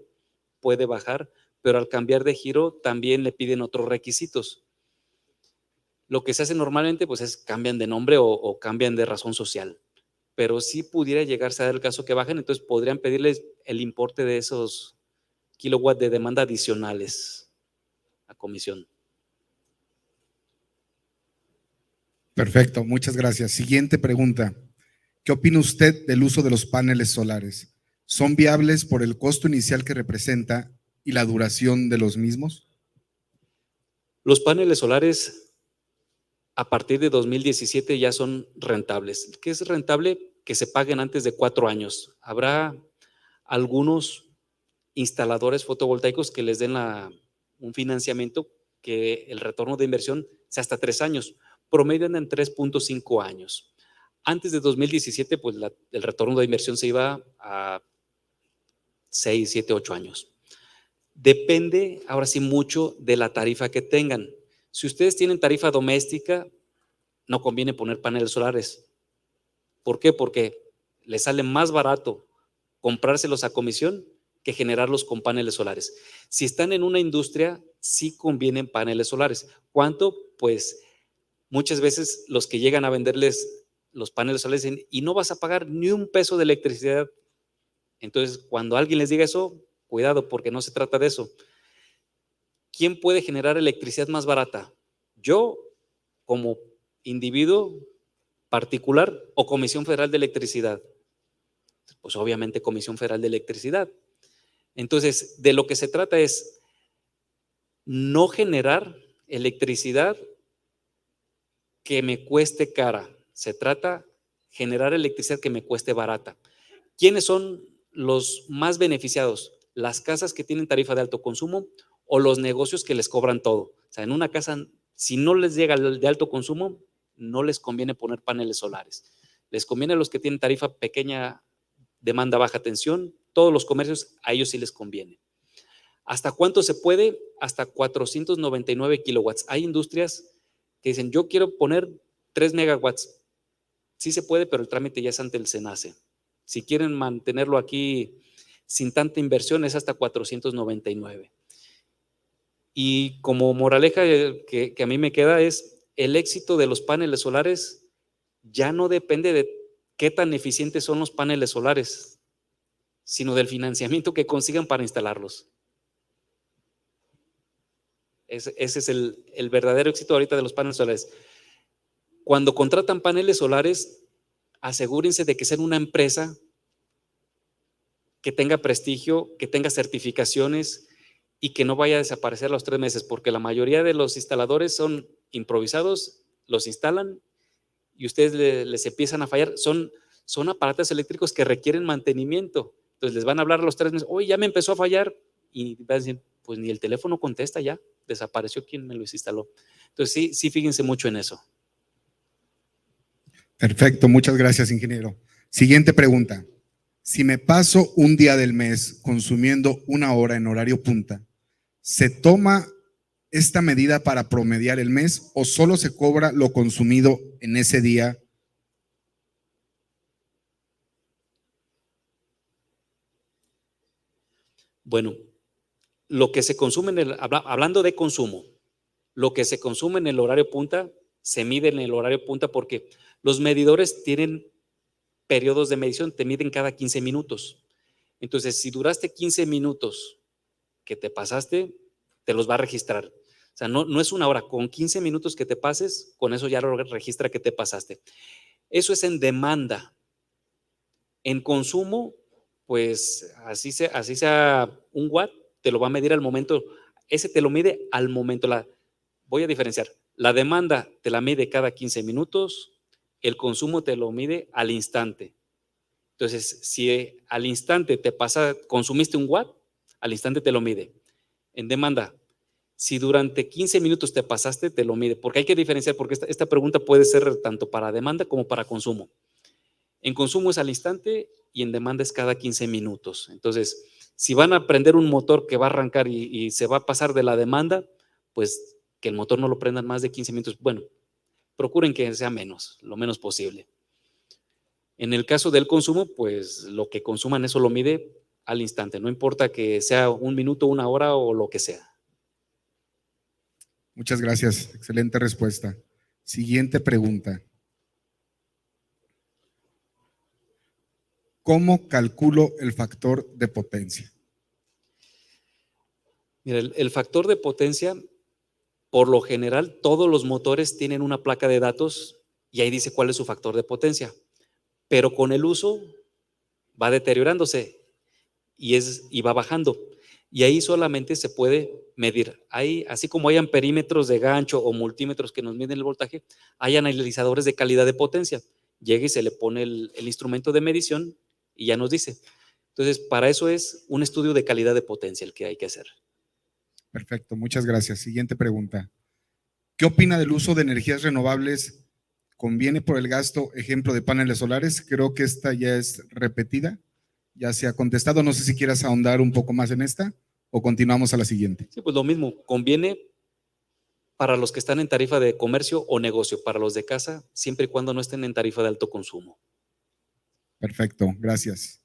puede bajar, pero al cambiar de giro también le piden otros requisitos. Lo que se hace normalmente pues es cambian de nombre o cambian de razón social. Pero sí pudiera llegarse a dar el caso que bajen, entonces podrían pedirles el importe de esos kilowatts de demanda adicionales a comisión. Perfecto, muchas gracias. Siguiente pregunta. ¿Qué opina usted del uso de los paneles solares? ¿Son viables por el costo inicial que representa y la duración de los mismos? Los paneles solares a partir de 2017 ya son rentables. ¿Qué es rentable? Que se paguen antes de 4 años. Habrá algunos instaladores fotovoltaicos que les den un financiamiento que el retorno de inversión sea hasta 3 años, promedian en 3.5 años. Antes de 2017, pues el retorno de inversión se iba a 6, 7, 8 años. Depende ahora sí mucho de la tarifa que tengan. Si ustedes tienen tarifa doméstica, no conviene poner paneles solares. ¿Por qué? Porque les sale más barato comprárselos a comisión que generarlos con paneles solares. Si están en una industria, sí convienen paneles solares. ¿Cuánto? Pues muchas veces los que llegan a venderles los paneles solares dicen, y no vas a pagar ni un peso de electricidad. Entonces, cuando alguien les diga eso, cuidado, porque no se trata de eso. ¿Quién puede generar electricidad más barata? ¿Yo como individuo particular o Comisión Federal de Electricidad? Pues obviamente Comisión Federal de Electricidad. Entonces, de lo que se trata es no generar electricidad que me cueste cara. Se trata de generar electricidad que me cueste barata. ¿Quiénes son los más beneficiados? Las casas que tienen tarifa de alto consumo o los negocios que les cobran todo. O sea, en una casa, si no les llega el de alto consumo, no les conviene poner paneles solares. Les conviene a los que tienen tarifa pequeña, demanda baja tensión, todos los comercios, a ellos sí les conviene. ¿Hasta cuánto se puede? Hasta 499 kilowatts. Hay industrias que dicen, yo quiero poner 3 megawatts. Sí se puede, pero el trámite ya es ante el SENACE. Si quieren mantenerlo aquí sin tanta inversión, es hasta 499. Y como moraleja que a mí me queda es, el éxito de los paneles solares ya no depende de qué tan eficientes son los paneles solares, sino del financiamiento que consigan para instalarlos. Ese es el verdadero éxito ahorita de los paneles solares. Cuando contratan paneles solares, asegúrense de que sea una empresa que tenga prestigio, que tenga certificaciones y que no vaya a desaparecer a los 3 meses, porque la mayoría de los instaladores son improvisados, los instalan y ustedes les empiezan a fallar. Son aparatos eléctricos que requieren mantenimiento. Entonces les van a hablar a los 3 meses, oye, ya me empezó a fallar, y van a decir, pues ni el teléfono contesta ya, desapareció quien me los instaló. Entonces sí, fíjense mucho en eso. Perfecto, muchas gracias, ingeniero. Siguiente pregunta. Si me paso un día del mes consumiendo 1 hora en horario punta, ¿se toma esta medida para promediar el mes o solo se cobra lo consumido en ese día? Bueno, lo que se consume hablando de consumo, lo que se consume en el horario punta se mide en el horario punta porque los medidores tienen periodos de medición, te miden cada 15 minutos. Entonces, si duraste 15 minutos que te pasaste, te los va a registrar. O sea, no es 1 hora, con 15 minutos que te pases, con eso ya lo registra que te pasaste. Eso es en demanda. En consumo, pues así sea 1 watt, te lo va a medir al momento. Ese te lo mide al momento. Voy a diferenciar. La demanda te la mide cada 15 minutos, el consumo te lo mide al instante. Entonces, si al instante consumiste 1 watt, al instante te lo mide. En demanda, si durante 15 minutos te pasaste, te lo mide. Porque hay que diferenciar, porque esta pregunta puede ser tanto para demanda como para consumo. En consumo es al instante y en demanda es cada 15 minutos. Entonces, si van a prender un motor que va a arrancar y se va a pasar de la demanda, pues que el motor no lo prendan más de 15 minutos. Bueno, procuren que sea menos, lo menos posible. En el caso del consumo, pues lo que consuman eso lo mide al instante, no importa que sea 1 minuto, 1 hora o lo que sea. Muchas gracias, excelente respuesta. Siguiente pregunta. ¿Cómo calculo el factor de potencia? Mira, el factor de potencia, por lo general, todos los motores tienen una placa de datos y ahí dice cuál es su factor de potencia. Pero con el uso va deteriorándose y va bajando. Y ahí solamente se puede medir. Así como hay amperímetros de gancho o multímetros que nos miden el voltaje, hay analizadores de calidad de potencia. Llega y se le pone el instrumento de medición y ya nos dice. Entonces, para eso es un estudio de calidad de potencia el que hay que hacer. Perfecto, muchas gracias. Siguiente pregunta. ¿Qué opina del uso de energías renovables? ¿Conviene por el gasto, ejemplo, de paneles solares? Creo que esta ya es repetida, ya se ha contestado. No sé si quieras ahondar un poco más en esta o continuamos a la siguiente. Sí, pues lo mismo, conviene para los que están en tarifa de comercio o negocio, para los de casa, siempre y cuando no estén en tarifa de alto consumo. Perfecto, gracias.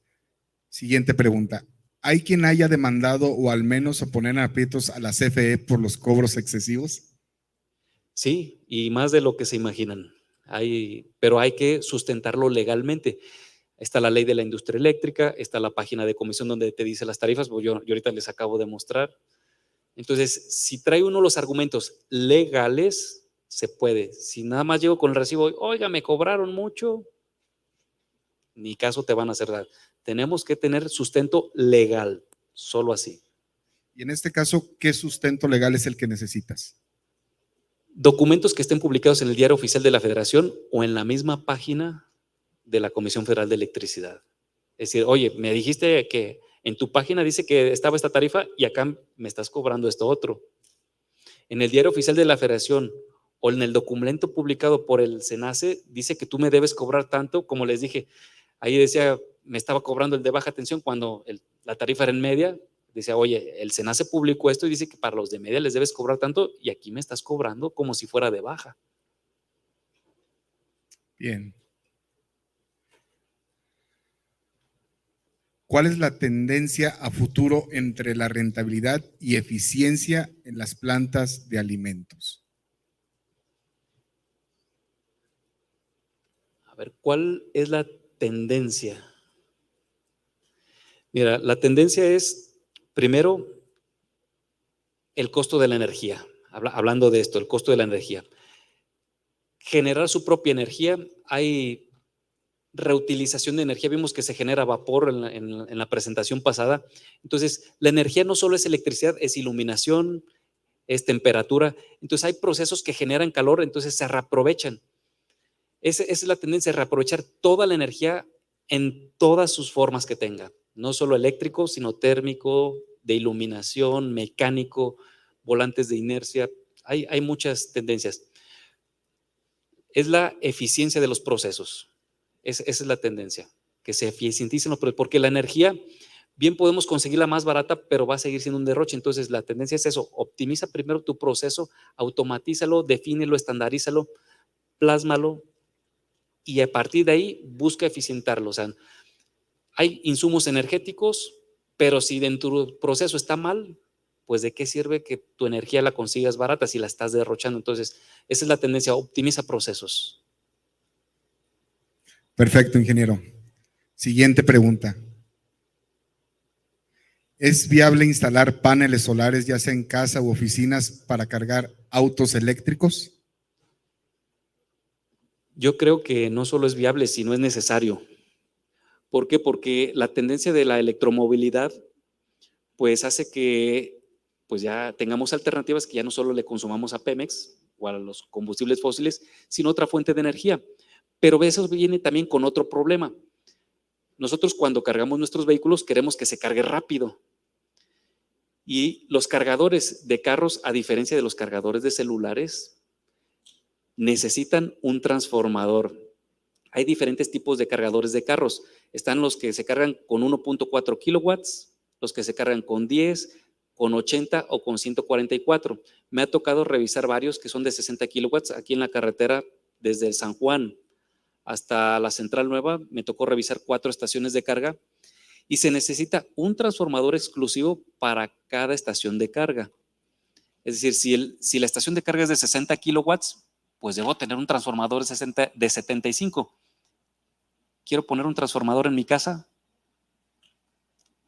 Siguiente pregunta. ¿Hay quien haya demandado o al menos a poner en aprietos a la CFE por los cobros excesivos? Sí, y más de lo que se imaginan. Pero hay que sustentarlo legalmente. Está la ley de la industria eléctrica, está la página de comisión donde te dice las tarifas, pues yo ahorita les acabo de mostrar. Entonces, si trae uno los argumentos legales, se puede. Si nada más llego con el recibo, oiga, me cobraron mucho, ni caso te van a hacer dar. Tenemos que tener sustento legal, solo así. Y en este caso, ¿qué sustento legal es el que necesitas? Documentos que estén publicados en el Diario Oficial de la Federación o en la misma página de la Comisión Federal de Electricidad. Es decir, oye, me dijiste que en tu página dice que estaba esta tarifa y acá me estás cobrando esto otro. En el Diario Oficial de la Federación o en el documento publicado por el SENACE dice que tú me debes cobrar tanto, como les dije, ahí decía, me estaba cobrando el de baja tensión cuando la tarifa era en media, decía, oye, el SENACE publicó esto y dice que para los de media les debes cobrar tanto y aquí me estás cobrando como si fuera de baja. Bien. ¿Cuál es la tendencia a futuro entre la rentabilidad y eficiencia en las plantas de alimentos? A ver, ¿cuál es la tendencia? Mira, la tendencia es, primero, el costo de la energía. Hablando de esto, el costo de la energía. Generar su propia energía, hay reutilización de energía, vimos que se genera vapor en la presentación pasada. Entonces, la energía no solo es electricidad, es iluminación, es temperatura. Entonces, hay procesos que generan calor, entonces se reaprovechan. Esa es la tendencia, reaprovechar toda la energía en todas sus formas que tenga, no solo eléctrico, sino térmico, de iluminación, mecánico, volantes de inercia. Hay muchas tendencias. Es la eficiencia de los procesos. Esa es la tendencia, que se eficienticen los procesos, porque la energía, bien podemos conseguirla más barata, pero va a seguir siendo un derroche. Entonces, la tendencia es eso, optimiza primero tu proceso, automatízalo, defínelo, estandarízalo, plásmalo, y a partir de ahí busca eficientarlo. O sea, hay insumos energéticos, pero si dentro del proceso está mal, pues de qué sirve que tu energía la consigas barata si la estás derrochando. Entonces, esa es la tendencia, optimiza procesos. Perfecto, ingeniero. Siguiente pregunta. ¿Es viable instalar paneles solares, ya sea en casa u oficinas, para cargar autos eléctricos? Yo creo que no solo es viable, sino es necesario. ¿Por qué? Porque la tendencia de la electromovilidad pues hace que pues ya tengamos alternativas que ya no solo le consumamos a Pemex o a los combustibles fósiles, sino otra fuente de energía. Pero eso viene también con otro problema. Nosotros cuando cargamos nuestros vehículos queremos que se cargue rápido. Y los cargadores de carros, a diferencia de los cargadores de celulares, necesitan un transformador. Hay diferentes tipos de cargadores de carros. Están los que se cargan con 1.4 kilowatts, los que se cargan con 10, con 80 o con 144. Me ha tocado revisar varios que son de 60 kilowatts aquí en la carretera desde el San Juan hasta la Central Nueva. Me tocó revisar 4 estaciones de carga y se necesita un transformador exclusivo para cada estación de carga. Es decir, si la estación de carga es de 60 kilowatts, pues debo tener un transformador de 75. Quiero poner un transformador en mi casa.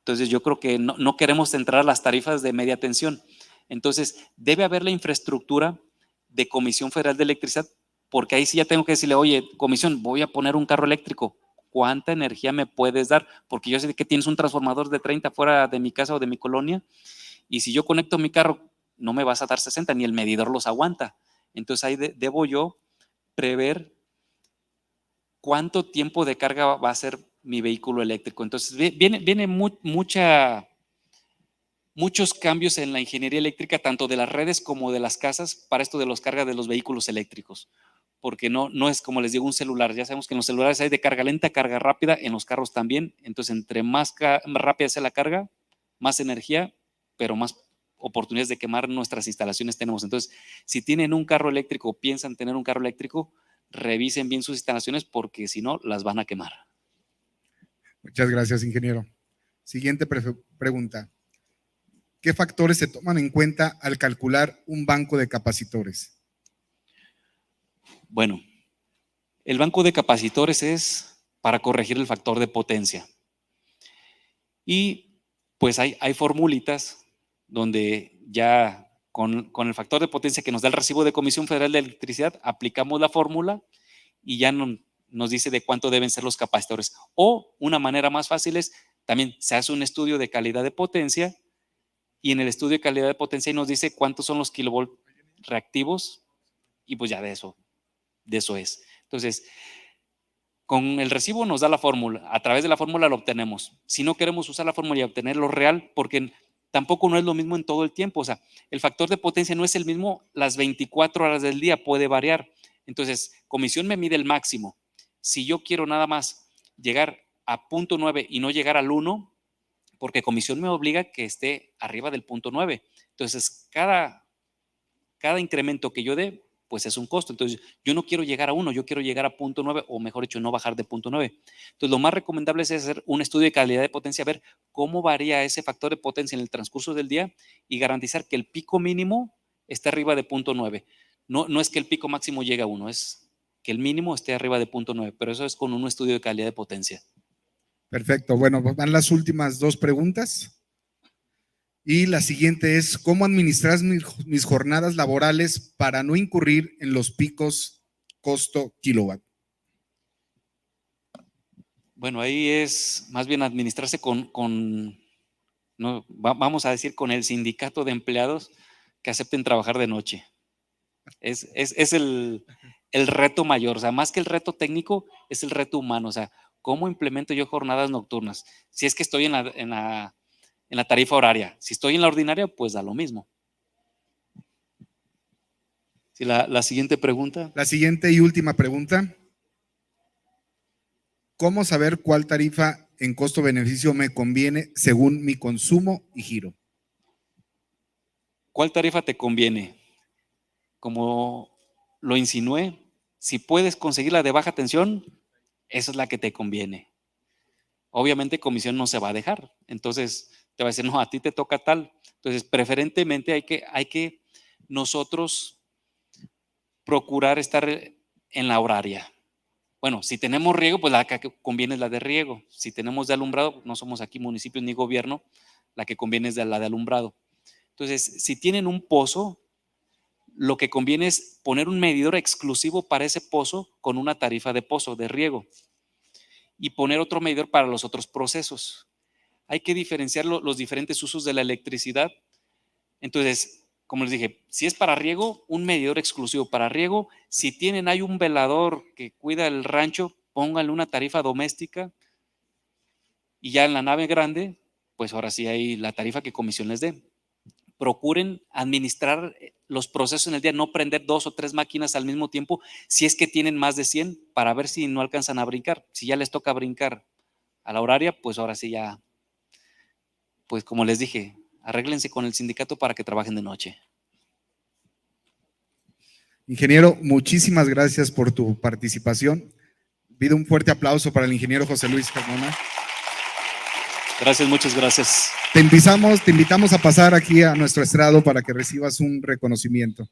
Entonces yo creo que no queremos entrar a las tarifas de media tensión. Entonces debe haber la infraestructura de Comisión Federal de Electricidad, porque ahí sí ya tengo que decirle, oye, comisión, voy a poner un carro eléctrico. ¿Cuánta energía me puedes dar? Porque yo sé que tienes un transformador de 30 fuera de mi casa o de mi colonia, y si yo conecto mi carro, no me vas a dar 60, ni el medidor los aguanta. Entonces ahí debo yo prever cuánto tiempo de carga va a ser mi vehículo eléctrico. Entonces, viene muchos cambios en la ingeniería eléctrica, tanto de las redes como de las casas, para esto de los cargas de los vehículos eléctricos. Porque no es como les digo un celular. Ya sabemos que en los celulares hay de carga lenta, carga rápida, en los carros también. Entonces, entre más rápida sea la carga, más energía, pero más oportunidades de quemar nuestras instalaciones tenemos. Entonces, si tienen un carro eléctrico o piensan tener un carro eléctrico, revisen bien sus instalaciones porque si no, las van a quemar. Muchas gracias, ingeniero. Siguiente pregunta. ¿Qué factores se toman en cuenta al calcular un banco de capacitores? Bueno, el banco de capacitores es para corregir el factor de potencia. Y pues hay formulitas donde ya con el factor de potencia que nos da el recibo de Comisión Federal de Electricidad, aplicamos la fórmula y ya nos dice de cuánto deben ser los capacitores. O una manera más fácil es, también se hace un estudio de calidad de potencia y en el estudio de calidad de potencia nos dice cuántos son los kilovolt reactivos y pues ya de eso es. Entonces, con el recibo nos da la fórmula, a través de la fórmula lo obtenemos. Si no queremos usar la fórmula y obtenerlo real, porque tampoco no es lo mismo en todo el tiempo, o sea, el factor de potencia no es el mismo las 24 horas del día, puede variar. Entonces, Comisión me mide el máximo. Si yo quiero nada más llegar a 0.9 y no llegar al 1, porque Comisión me obliga que esté arriba del 0.9. Entonces, cada incremento que yo dé, pues es un costo. Entonces, yo no quiero llegar a 1, yo quiero llegar a 0.9 o mejor dicho, no bajar de 0.9. Entonces, lo más recomendable es hacer un estudio de calidad de potencia, ver cómo varía ese factor de potencia en el transcurso del día y garantizar que el pico mínimo esté arriba de 0.9. No es que el pico máximo llegue a 1, es que el mínimo esté arriba de 0.9, pero eso es con un estudio de calidad de potencia. Perfecto. Bueno, van las últimas dos preguntas. Y la siguiente es, ¿cómo administrar mis jornadas laborales para no incurrir en los picos costo kilowatt? Bueno, ahí es más bien administrarse vamos a decir, con el sindicato de empleados que acepten trabajar de noche. Es el reto mayor, o sea, más que el reto técnico, es el reto humano, o sea, ¿cómo implemento yo jornadas nocturnas? Si es que estoy en la tarifa horaria, si estoy en la ordinaria, pues da lo mismo. Sí, la siguiente pregunta. La siguiente y última pregunta. ¿Cómo saber cuál tarifa en costo-beneficio me conviene según mi consumo y giro? ¿Cuál tarifa te conviene? Como lo insinué, si puedes conseguir la de baja tensión, esa es la que te conviene. Obviamente Comisión no se va a dejar, entonces te va a decir, no, a ti te toca tal. Entonces, preferentemente hay que nosotros procurar estar en la horaria. Bueno, si tenemos riego, pues la que conviene es la de riego. Si tenemos de alumbrado, no somos aquí municipios ni gobierno, la que conviene es la de alumbrado. Entonces, si tienen un pozo, lo que conviene es poner un medidor exclusivo para ese pozo con una tarifa de pozo, de riego, y poner otro medidor para los otros procesos. Hay que diferenciar los diferentes usos de la electricidad. Entonces, como les dije, si es para riego, un medidor exclusivo para riego. Si hay un velador que cuida el rancho, pónganle una tarifa doméstica. Y ya en la nave grande, pues ahora sí hay la tarifa que Comisión les dé. Procuren administrar los procesos en el día, no prender 2 o 3 máquinas al mismo tiempo, si es que tienen más de 100, para ver si no alcanzan a brincar. Si ya les toca brincar a la horaria, pues ahora sí ya, pues como les dije, arréglense con el sindicato para que trabajen de noche. Ingeniero, muchísimas gracias por tu participación. Pido un fuerte aplauso para el ingeniero José Luis Carmona. Gracias, muchas gracias. Te invitamos a pasar aquí a nuestro estrado para que recibas un reconocimiento.